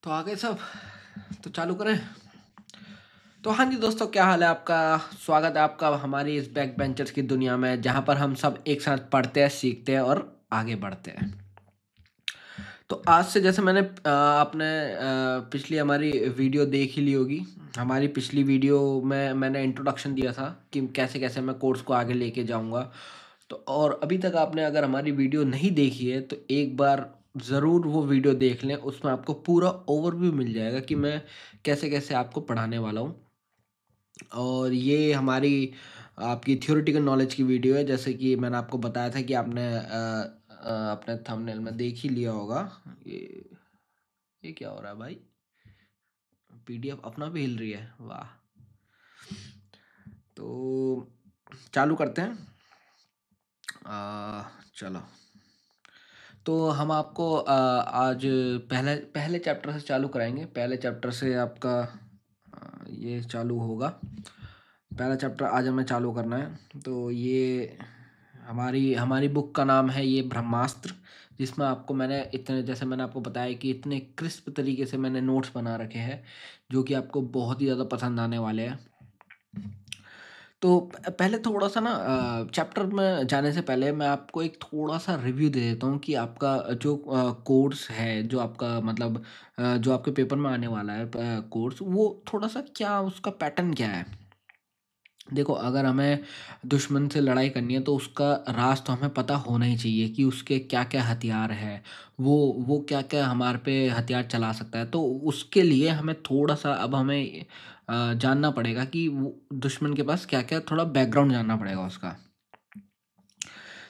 तो आगे सब तो चालू करें। तो हाँ जी दोस्तों, क्या हाल है आपका। स्वागत है आपका हमारी इस बैक बेंचर्स की दुनिया में, जहाँ पर हम सब एक साथ पढ़ते हैं, सीखते हैं और आगे बढ़ते हैं। तो आज से जैसे मैंने आपने पिछली हमारी वीडियो देख ही ली होगी। हमारी पिछली वीडियो में मैंने इंट्रोडक्शन दिया था कि कैसे कैसे मैं कोर्स को आगे लेके जाऊंगा। तो और अभी तक आपने अगर हमारी वीडियो नहीं देखी है तो एक बार ज़रूर वो वीडियो देख लें। उसमें आपको पूरा ओवरव्यू मिल जाएगा कि मैं कैसे कैसे आपको पढ़ाने वाला हूँ। और ये हमारी आपकी थ्योरेटिकल नॉलेज की वीडियो है, जैसे कि मैंने आपको बताया था कि आपने अपने थंबनेल में देख ही लिया होगा। ये क्या हो रहा है भाई, पीडीएफ अपना भी हिल रही है, वाह। तो चालू करते हैं। चलो, तो हम आपको आज पहले पहले चैप्टर से चालू कराएंगे। पहले चैप्टर से आपका ये चालू होगा। पहला चैप्टर आज हमें चालू करना है। तो ये हमारी हमारी बुक का नाम है ये ब्रह्मास्त्र, जिसमें आपको मैंने इतने जैसे मैंने आपको बताया कि इतने क्रिस्प तरीके से मैंने नोट्स बना रखे हैं जो कि आपको बहुत ही ज़्यादा पसंद आने वाले हैं। तो पहले थोड़ा सा ना चैप्टर में जाने से पहले मैं आपको एक थोड़ा सा रिव्यू दे देता हूँ कि आपका जो कोर्स है, जो आपका मतलब जो आपके पेपर में आने वाला है कोर्स, वो थोड़ा सा क्या उसका पैटर्न क्या है। देखो, अगर हमें दुश्मन से लड़ाई करनी है तो उसका राज तो हमें पता होना ही चाहिए कि उसके क्या क्या हथियार है। वो क्या क्या हमारे पे हथियार चला सकता है। तो उसके लिए हमें थोड़ा सा अब हमें जानना पड़ेगा कि वो दुश्मन के पास क्या क्या, थोड़ा बैकग्राउंड जानना पड़ेगा उसका।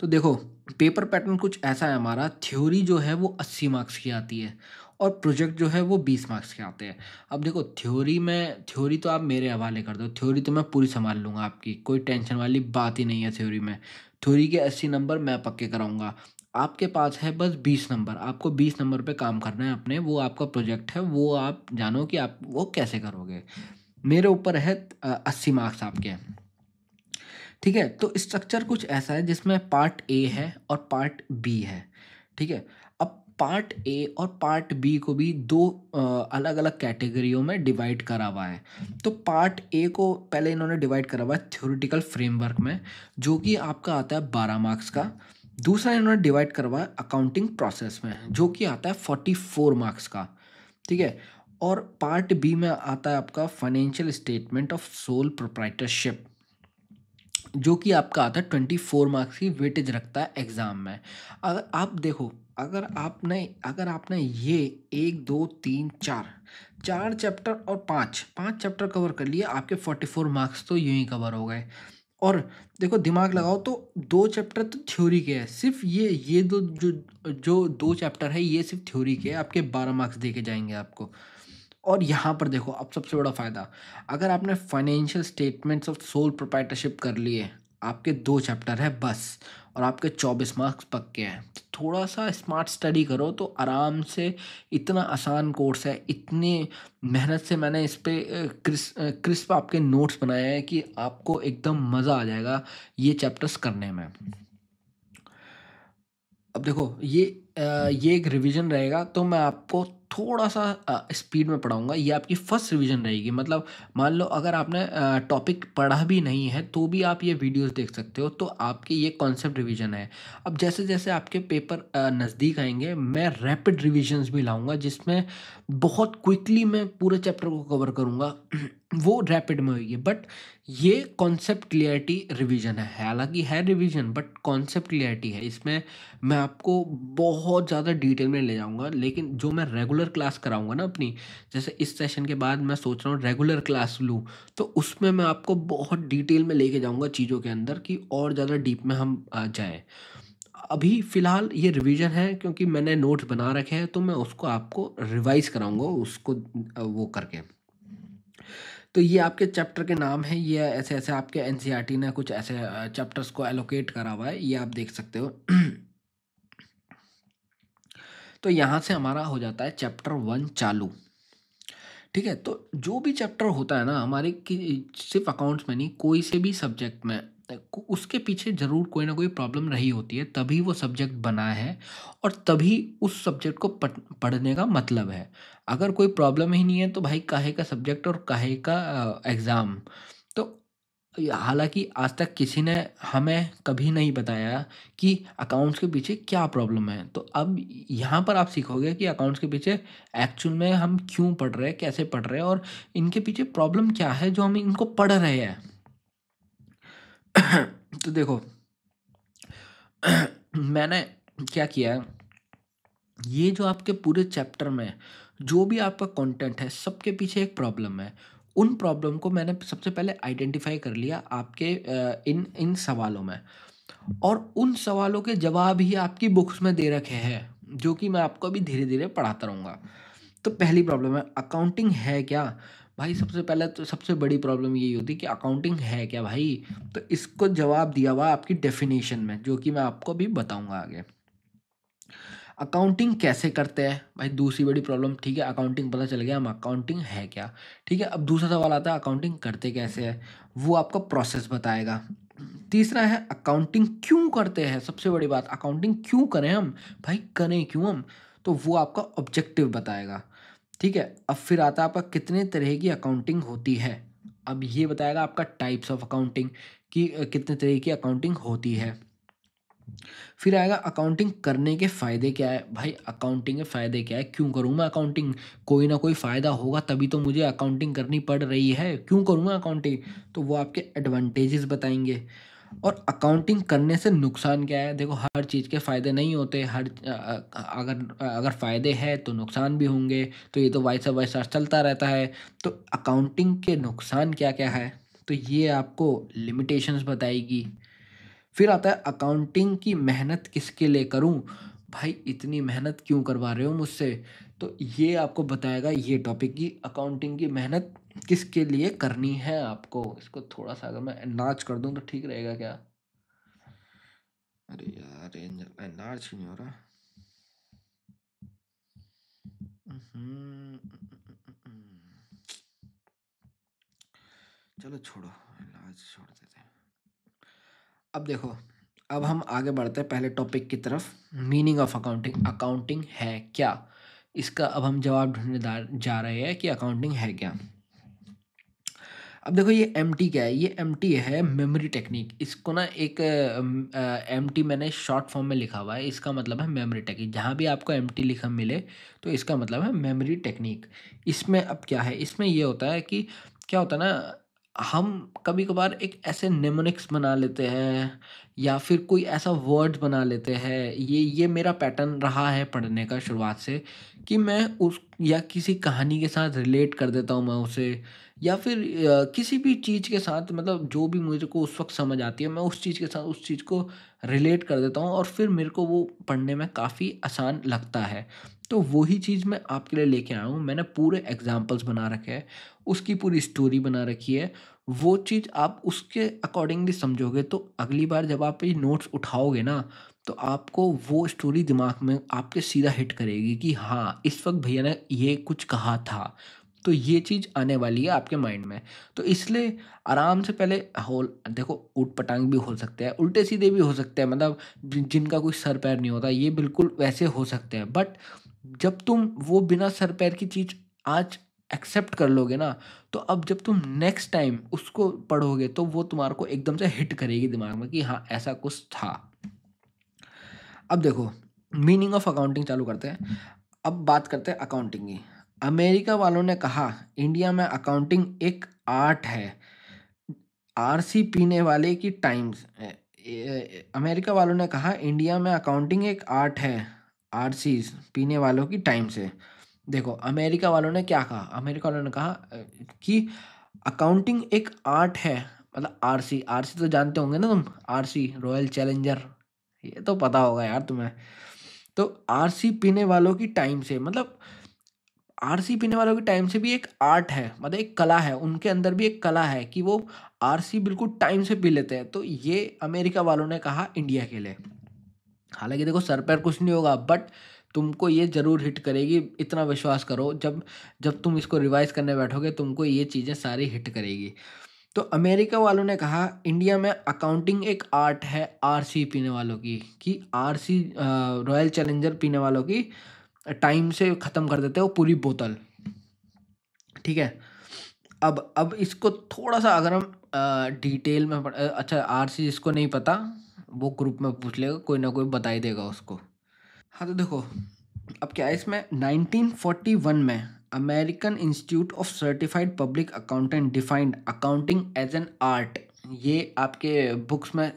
तो देखो, पेपर पैटर्न कुछ ऐसा है हमारा। थ्योरी जो है वो 80 मार्क्स की आती है और प्रोजेक्ट जो है वो 20 मार्क्स के आते हैं। अब देखो, थ्योरी तो आप मेरे हवाले कर दो। थ्योरी तो मैं पूरी संभाल लूँगा, आपकी कोई टेंशन वाली बात ही नहीं है थ्योरी में। थ्योरी के 80 नंबर मैं पक्के कराऊंगा। आपके पास है बस 20 नंबर। आपको 20 नंबर पे काम करना है अपने। वो आपका प्रोजेक्ट है, वो आप जानो कि आप वो कैसे करोगे। मेरे ऊपर है 80 मार्क्स आपके। ठीक है, तो स्ट्रक्चर कुछ ऐसा है जिसमें पार्ट ए है और पार्ट बी है। ठीक है, अब पार्ट ए और पार्ट बी को भी दो अलग अलग कैटेगरियों में डिवाइड करा हुआ है। तो पार्ट ए को पहले इन्होंने डिवाइड करा हुआ है थ्योरेटिकल फ्रेमवर्क में, जो कि आपका आता है 12 मार्क्स का। दूसरा इन्होंने डिवाइड करा हुआ है अकाउंटिंग प्रोसेस में, जो कि आता है 44 मार्क्स का। ठीक है, और पार्ट बी में आता है आपका financial statement of sole proprietorship, जो कि आपका आता है 24 मार्क्स की वेटेज रखता है एग्ज़ाम में। अगर आप देखो, अगर आपने ये 1 2 3 4 चैप्टर और पाँच पाँच चैप्टर कवर कर लिए, आपके 44 मार्क्स तो यूं ही कवर हो गए। और देखो, दिमाग लगाओ तो 2 चैप्टर तो थ्योरी के हैं। सिर्फ ये दो जो जो 2 चैप्टर है, ये सिर्फ थ्योरी के हैं। आपके 12 मार्क्स दे के जाएंगे आपको। और यहाँ पर देखो, अब सबसे बड़ा फ़ायदा, अगर आपने financial statements of sole proprietorship कर लिए, आपके 2 चैप्टर है बस, और आपके 24 मार्क्स पक्के हैं। तो थोड़ा सा स्मार्ट स्टडी करो तो आराम से। इतना आसान कोर्स है, इतनी मेहनत से मैंने इस पे क्रिस्प आपके नोट्स बनाए हैं कि आपको एकदम मज़ा आ जाएगा ये चैप्टर्स करने में। अब देखो, ये एक रिवीजन रहेगा, तो मैं आपको थोड़ा सा स्पीड में पढ़ाऊंगा। ये आपकी फर्स्ट रिवीजन रहेगी। मतलब मान लो अगर आपने टॉपिक पढ़ा भी नहीं है तो भी आप ये वीडियोस देख सकते हो, तो आपके ये कॉन्सेप्ट रिवीजन है। अब जैसे जैसे आपके पेपर नज़दीक आएंगे, मैं रैपिड रिविजन्स भी लाऊंगा, जिसमें बहुत क्विकली मैं पूरे चैप्टर को कवर करूंगा। वो रैपिड में होगी, बट ये कॉन्सेप्ट क्लियरिटी रिवीजन है। हालांकि है रिवीजन, बट कॉन्सेप्ट क्लियरिटी है इसमें। मैं आपको बहुत ज़्यादा डिटेल में ले जाऊंगा, लेकिन जो मैं रेगुलर क्लास कराऊंगा ना अपनी, जैसे इस सेशन के बाद मैं सोच रहा हूँ रेगुलर क्लास लूँ, तो उसमें मैं आपको बहुत डिटेल में लेके जाऊंगा चीज़ों के अंदर, कि और ज़्यादा डीप में हम जाएं। अभी फ़िलहाल ये रिवीजन है, क्योंकि मैंने नोट्स बना रखे हैं, तो मैं उसको आपको रिवाइज कराऊंगा उसको वो करके। तो ये आपके चैप्टर के नाम है। ये ऐसे ऐसे आपके एनसीईआरटी ने कुछ ऐसे चैप्टर्स को एलोकेट करा हुआ है, ये आप देख सकते हो। तो यहाँ से हमारा हो जाता है चैप्टर 1 चालू। ठीक है, तो जो भी चैप्टर होता है ना हमारे, कि सिर्फ अकाउंट्स में नहीं, कोई से भी सब्जेक्ट में, उसके पीछे ज़रूर कोई ना कोई प्रॉब्लम रही होती है, तभी वो सब्जेक्ट बना है और तभी उस सब्जेक्ट को पढ़ने का मतलब है। अगर कोई प्रॉब्लम ही नहीं है तो भाई काहे का सब्जेक्ट और काहे का एग्ज़ाम। तो हालाँकि आज तक किसी ने हमें कभी नहीं बताया कि अकाउंट्स के पीछे क्या प्रॉब्लम है। तो अब यहाँ पर आप सीखोगे कि अकाउंट्स के पीछे एक्चुअल में हम क्यों पढ़ रहे हैं, कैसे पढ़ रहे हैं और इनके पीछे प्रॉब्लम क्या है जो हम इनको पढ़ रहे हैं। तो देखो मैंने क्या किया है, ये जो आपके पूरे चैप्टर में जो भी आपका कंटेंट है, सबके पीछे एक प्रॉब्लम है। उन प्रॉब्लम को मैंने सबसे पहले आइडेंटिफ़ाई कर लिया आपके इन इन सवालों में और उन सवालों के जवाब ही आपकी बुक्स में दे रखे हैं, जो कि मैं आपको अभी धीरे-धीरे पढ़ाता रहूँगा। तो पहली प्रॉब्लम है अकाउंटिंग है क्या? भाई सबसे पहले तो सबसे बड़ी प्रॉब्लम यही होती है कि अकाउंटिंग है क्या भाई? तो इसको जवाब दिया हुआ है आपकी डेफ़िनेशन में, जो कि मैं आपको अभी बताऊँगा आगे। अकाउंटिंग कैसे करते हैं? भाई दूसरी बड़ी प्रॉब्लम, ठीक है अकाउंटिंग पता चल गया, हम अकाउंटिंग है क्या? ठीक है, अब दूसरा सवाल आता है अकाउंटिंग करते कैसे हैं? वो आपका प्रोसेस बताएगा। तीसरा है अकाउंटिंग क्यों करते हैं? सबसे बड़ी बात अकाउंटिंग क्यों करें हम? भाई करें क्यों हम? तो वो आपका ऑब्जेक्टिव बताएगा। ठीक है, अब फिर आता है आपका कितने तरह की अकाउंटिंग होती है? अब ये बताएगा आपका टाइप्स ऑफ अकाउंटिंग कि कितने तरह की अकाउंटिंग होती है। फिर आएगा अकाउंटिंग करने के फ़ायदे क्या है? भाई अकाउंटिंग के फ़ायदे क्या है? क्यों करूँ मैं अकाउंटिंग? कोई ना कोई फ़ायदा होगा तभी तो मुझे अकाउंटिंग करनी पड़ रही है। क्यों करूँ मैं अकाउंटिंग? तो वो आपके एडवांटेजेस बताएँगे। और अकाउंटिंग करने से नुकसान क्या है? देखो हर चीज़ के फ़ायदे नहीं होते, अगर फ़ायदे हैं तो नुकसान भी होंगे, तो ये तो वाइस वर्सा चलता रहता है। तो अकाउंटिंग के नुकसान क्या-क्या है? तो ये आपको लिमिटेशंस बताएगी। फिर आता है अकाउंटिंग की मेहनत किसके लिए करूँ? भाई इतनी मेहनत क्यों करवा रहे हो मुझसे? तो ये आपको बताएगा ये टॉपिक कि अकाउंटिंग की मेहनत किसके लिए करनी है आपको। इसको थोड़ा-सा अगर मैं एनलार्ज कर दूँ तो ठीक रहेगा क्या? अरे यार एनलार्ज क्यों नहीं हो रहा? चलो छोड़ो, एनलार्ज छोड़ देते हैं। अब देखो, अब हम आगे बढ़ते हैं पहले टॉपिक की तरफ। मीनिंग ऑफ अकाउंटिंग, अकाउंटिंग है क्या? इसका अब हम जवाब ढूँढने जा रहे हैं कि अकाउंटिंग है क्या? अब देखो ये एमटी क्या है? ये एमटी है मेमोरी टेक्निक। इसको ना एक एमटी मैंने शॉर्ट फॉर्म में लिखा हुआ है। इसका मतलब है मेमोरी टेक्निक। जहाँ भी आपको एमटी लिखा मिले तो इसका मतलब है मेमोरी टेक्निक। इसमें अब क्या है? इसमें ये होता है कि क्या होता है ना, हम कभी-कभार एक ऐसे निमोनिक्स बना लेते हैं या फिर कोई ऐसा वर्ड बना लेते हैं। ये मेरा पैटर्न रहा है पढ़ने का शुरुआत से कि मैं उस या किसी कहानी के साथ रिलेट कर देता हूँ मैं उसे या फिर किसी भी चीज़ के साथ, मतलब जो भी मुझे को उस वक़्त समझ आती है, मैं उस चीज़ के साथ उस चीज़ को रिलेट कर देता हूँ और फिर मेरे को वो पढ़ने में काफ़ी आसान लगता है। तो वही चीज़ मैं आपके लिए लेके आया हूँ। मैंने पूरे एग्ज़ाम्पल्स बना रखे हैं, उसकी पूरी स्टोरी बना रखी है। वो चीज़ आप उसके अकॉर्डिंगली समझोगे तो अगली बार जब आप ये नोट्स उठाओगे ना, तो आपको वो स्टोरी दिमाग में आपके सीधा हिट करेगी कि हाँ, इस वक़्त भैया ने ये कुछ कहा था। तो ये चीज़ आने वाली है आपके माइंड में। तो इसलिए आराम से पहले होल देखो, ऊट-पटांग भी हो सकते हैं, उल्टे-सीधे भी हो सकते हैं, मतलब जिनका कोई सर-पैर नहीं होता, ये बिल्कुल वैसे हो सकते हैं। बट जब तुम वो बिना सर-पैर की चीज़ आज एक्सेप्ट कर लोगे ना, तो अब जब तुम नेक्स्ट टाइम उसको पढ़ोगे, तो वो तुम्हारे को एकदम से हिट करेगी दिमाग में कि हाँ, ऐसा कुछ था। अब देखो, मीनिंग ऑफ अकाउंटिंग चालू करते हैं। अब बात करते हैं अकाउंटिंग की। अमेरिका वालों ने कहा, इंडिया में अकाउंटिंग एक आर्ट है। आरसी पीने वाले की टाइम्स अमेरिका वालों ने कहा, इंडिया में अकाउंटिंग एक आर्ट है। आरसीज़ पीने वालों की टाइम से। देखो, अमेरिका वालों ने क्या कहा? अमेरिका वालों ने कहा कि अकाउंटिंग एक आर्ट है। मतलब आरसी, आरसी तो जानते होंगे ना तुम? आरसी, रॉयल चैलेंजर, ये तो पता होगा यार तुम्हें। तो आरसी पीने वालों की टाइम से मतलब आरसी पीने वालों के टाइम से भी एक आर्ट है, मतलब एक कला है, उनके अंदर भी एक कला है कि वो आरसी बिल्कुल टाइम से पी लेते हैं। तो ये अमेरिका वालों ने कहा इंडिया के लिए। हालाँकि देखो सर पैर कुछ नहीं होगा, बट तुमको ये ज़रूर हिट करेगी, इतना विश्वास करो, जब जब तुम इसको रिवाइज़ करने बैठोगे तुमको ये चीज़ें सारी हिट करेगी। तो अमेरिका वालों ने कहा इंडिया में अकाउंटिंग एक आर्ट है आरसी पीने वालों की, कि आरसी रॉयल चैलेंजर पीने वालों की टाइम से ख़त्म कर देते हैं वो पूरी बोतल। ठीक है, अब इसको थोड़ा सा अगर हम डिटेल में अच्छा आरसी जिसको नहीं पता वो ग्रुप में पूछ लेगा, कोई ना कोई बता ही देगा उसको। हाँ तो देखो, अब क्या है इसमें 1941 में American Institute of Certified Public Accountant defined accounting as an art. ये आपके बुक्स में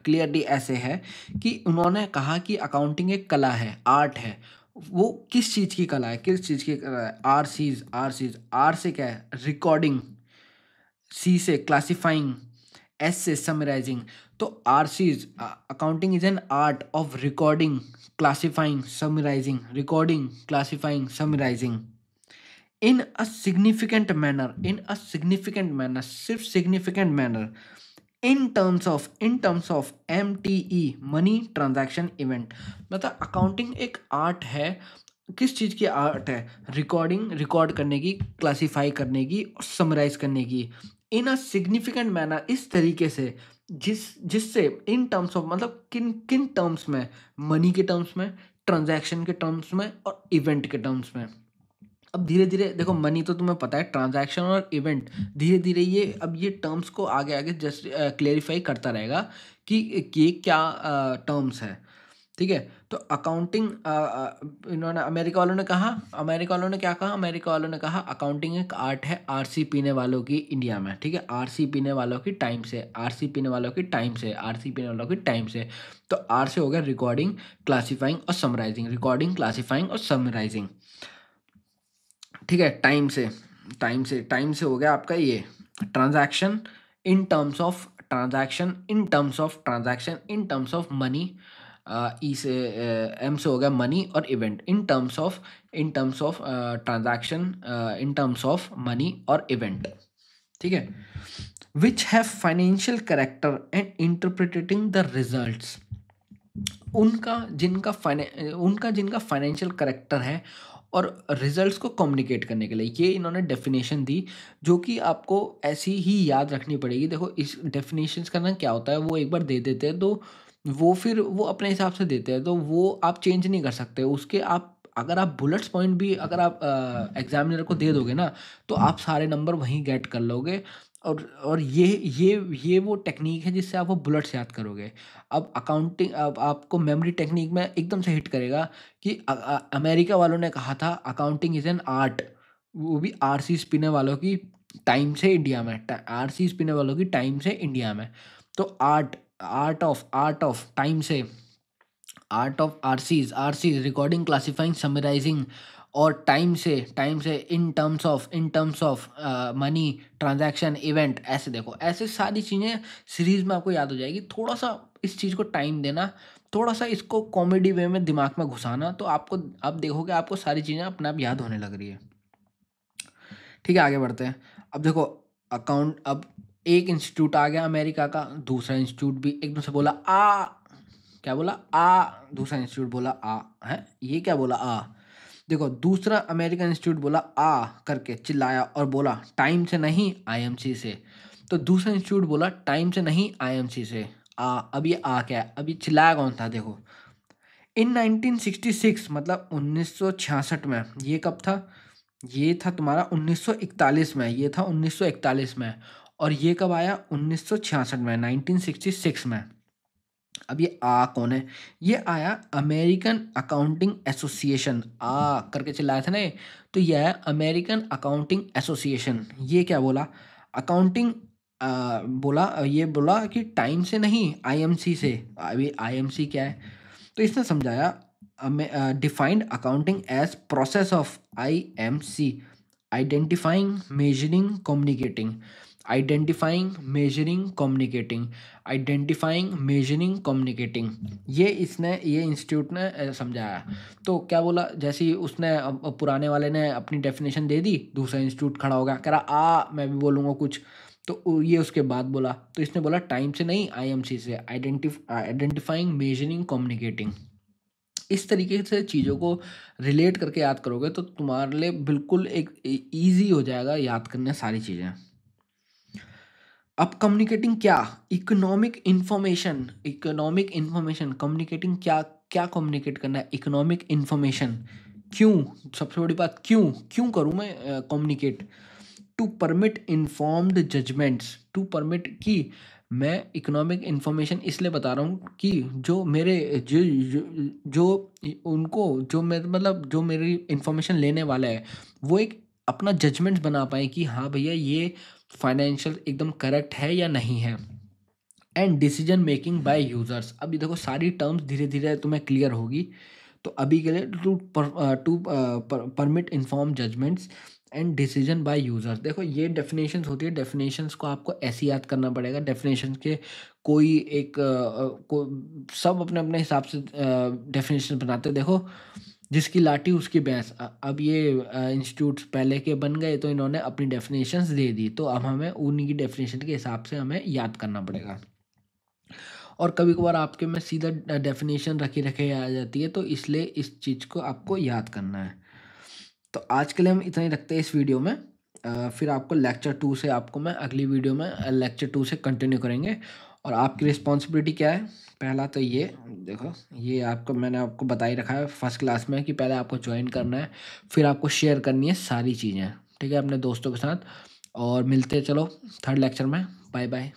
क्लियरली ऐसे है कि उन्होंने कहा कि अकाउंटिंग एक कला है, आर्ट है। वो किस चीज़ की कला है, किस चीज़ की कला है? आर आर से क्या है, रिकॉर्डिंग, सी से क्लासिफाइंग, एस से समराइजिंग। तो RCS, accounting is an art of recording, classifying, summarising, recording, classifying, summarising in a significant manner, सिर्फ significant manner, in terms of MTE, money transaction event. मतलब accounting एक art है, किस चीज़ की art है, record करने की, क्लासिफाई करने की और समराइज करने की इन अ सिग्निफिकेंट मैनर, इस तरीके से जिससे इन टर्म्स ऑफ मतलब किन किन टर्म्स में, मनी के टर्म्स में, ट्रांजैक्शन के टर्म्स में और इवेंट के टर्म्स में। अब धीरे धीरे देखो, मनी तो तुम्हें पता है, ट्रांजैक्शन और इवेंट, धीरे धीरे ये अब ये टर्म्स को आगे आगे जस्ट क्लेरिफाई करता रहेगा कि ये क्या टर्म्स है। ठीक है, तो अकाउंटिंग, इन्होंने अमेरिका वालों ने क्या कहा, अमेरिका वालों ने कहा अकाउंटिंग एक आर्ट है आरसी पीने वालों की इंडिया में। ठीक है, आरसी पीने वालों की टाइम से, आरसी पीने वालों की टाइम से, आरसी पीने वालों की टाइम से। तो आर से हो गया रिकॉर्डिंग, क्लासीफाइंग और समराइजिंग, रिकॉर्डिंग, क्लासीफाइंग और समराइजिंग। ठीक है, टाइम से हो गया आपका ये transaction, in terms of money, E से एम से हो गया मनी और event, in terms of transaction, in terms of money और इवेंट। ठीक है, which have financial character and interpreting the results. उनका जिनका फाइनेंशियल करेक्टर है और रिजल्ट्स को कम्युनिकेट करने के लिए, ये इन्होंने डेफिनेशन दी जो कि आपको ऐसी ही याद रखनी पड़ेगी। देखो, इस डेफिनेशंस का ना क्या होता है, वो एक बार दे देते हैं तो वो फिर वो अपने हिसाब से देते हैं, तो वो आप चेंज नहीं कर सकते उसके। आप अगर आप बुलेट्स पॉइंट भी अगर आप एग्जामिनर को दे दोगे ना, तो आप सारे नंबर वहीं गेट कर लोगे। और ये वो टेक्निक है जिससे आप वो बुलेट्स याद करोगे। अब आपको मेमोरी टेक्निक में एकदम से हिट करेगा कि अमेरिका वालों ने कहा था अकाउंटिंग इज एन आर्ट, वो भी आरसी स्पिनर वालों की टाइम से इंडिया में, आरसी स्पिनर वालों की टाइम से इंडिया में। तो आर्ट ऑफ टाइम से, आरसीज रिकॉर्डिंग, क्लासिफाइंग, समराइजिंग, और टाइम से इन terms of money, transaction, event. ऐसे देखो, ऐसे सारी चीज़ें सीरीज में आपको याद हो जाएगी। थोड़ा सा इस चीज़ को टाइम देना, थोड़ा सा इसको कॉमेडी वे में दिमाग में घुसाना, तो आपको अब देखोगे आपको सारी चीज़ें अपने आप याद होने लग रही है। ठीक है, आगे बढ़ते हैं। अब देखो, अब एक इंस्टीट्यूट आ गया अमेरिका का, दूसरा इंस्टीट्यूट भी एकदम से बोला आ, क्या बोला आ, दूसरा इंस्टीट्यूट बोला आ, है ये क्या बोला आ। देखो, दूसरा अमेरिकन इंस्टीट्यूट बोला आ करके चिल्लाया और बोला टाइम से नहीं आईएमसी से। तो दूसरा इंस्टीट्यूट बोला टाइम से नहीं आईएमसी से। अब ये आ क्या है, अब ये चिल्लाया कौन था, देखो इन 1966, मतलब 1966 में। ये कब था, ये था तुम्हारा 1941 में, ये था 1941 में। और ये कब आया, 1966 में, 1966 में। अब ये आ कौन है, ये आया अमेरिकन अकाउंटिंग एसोसिएशन, आ करके चिल्लाया था ना ये। तो ये है अमेरिकन अकाउंटिंग एसोसिएशन। ये क्या बोला, अकाउंटिंग ये बोला कि टाइम से नहीं आईएमसी से। अभी आईएमसी क्या है, तो इसने समझाया defined accounting as process of IMC, identifying, measuring, communicating, identifying, measuring, communicating, identifying, measuring, communicating. ये इंस्टीट्यूट ने समझाया। तो क्या बोला, जैसे ही उसने पुराने वाले ने अपनी डेफिनेशन दे दी, दूसरा इंस्टीट्यूट खड़ा हो गया, कह रहा आ मैं भी बोलूँगा कुछ। तो ये उसके बाद बोला, तो इसने बोला टाइम से नहीं आईएमसी से, आइडेंटिफाइंग, मेजरिंग, कम्युनिकेटिंग। इस तरीके से चीज़ों को रिलेट करके याद करोगे तो तुम्हारे लिए बिल्कुल एक ईजी हो जाएगा याद करने सारी चीज़ें। अब कम्युनिकेटिंग क्या, इकोनॉमिक इन्फॉर्मेशन कम्युनिकेटिंग क्या, क्या कम्युनिकेट करना है, इकोनॉमिक इन्फॉर्मेशन। क्यों, सबसे बड़ी बात, क्यों क्यों करूँ मैं communicate. To permit informed judgements, to permit कि मैं इकोनॉमिक इन्फॉर्मेशन इसलिए बता रहा हूँ कि जो मेरे उनको जो मेरे मतलब जो मेरी इन्फॉर्मेशन लेने वाला है वो एक अपना जजमेंट बना पाए कि हाँ भैया ये फाइनेंशियल एकदम करेक्ट है या नहीं है। And decision making by users, अभी देखो सारी टर्म्स धीरे धीरे तुम्हें क्लियर होगी। तो अभी के लिए to permit inform judgements and decision by users, देखो ये डेफिनेशंस होती है, डेफिनेशंस को आपको ऐसे याद करना पड़ेगा। डेफिनेशंस के कोई एक सब अपने अपने हिसाब से डेफिनेशन बनाते हैं। देखो जिसकी लाठी उसकी भैंस, अब ये इंस्टीट्यूट्स पहले के बन गए तो इन्होंने अपनी डेफिनेशंस दे दी, तो अब हमें उन्हीं की डेफिनेशन के हिसाब से हमें याद करना पड़ेगा। और कभी कभार आपके में सीधा डेफिनेशन रखे रखे आ जाती है, तो इसलिए इस चीज़ को आपको याद करना है। तो आज के लिए हम इतना ही रखते हैं इस वीडियो में। फिर आपको लेक्चर 2 से आपको मैं अगली वीडियो में लेक्चर 2 से कंटिन्यू करेंगे। और आपकी रिस्पॉन्सिबिलिटी क्या है, पहला तो ये देखो, ये आपको मैंने आपको बता ही रखा है फर्स्ट क्लास में कि पहले आपको ज्वाइन करना है, फिर आपको शेयर करनी है सारी चीज़ें, ठीक है, अपने दोस्तों के साथ। और मिलते हैं चलो थर्ड लेक्चर में। Bye bye.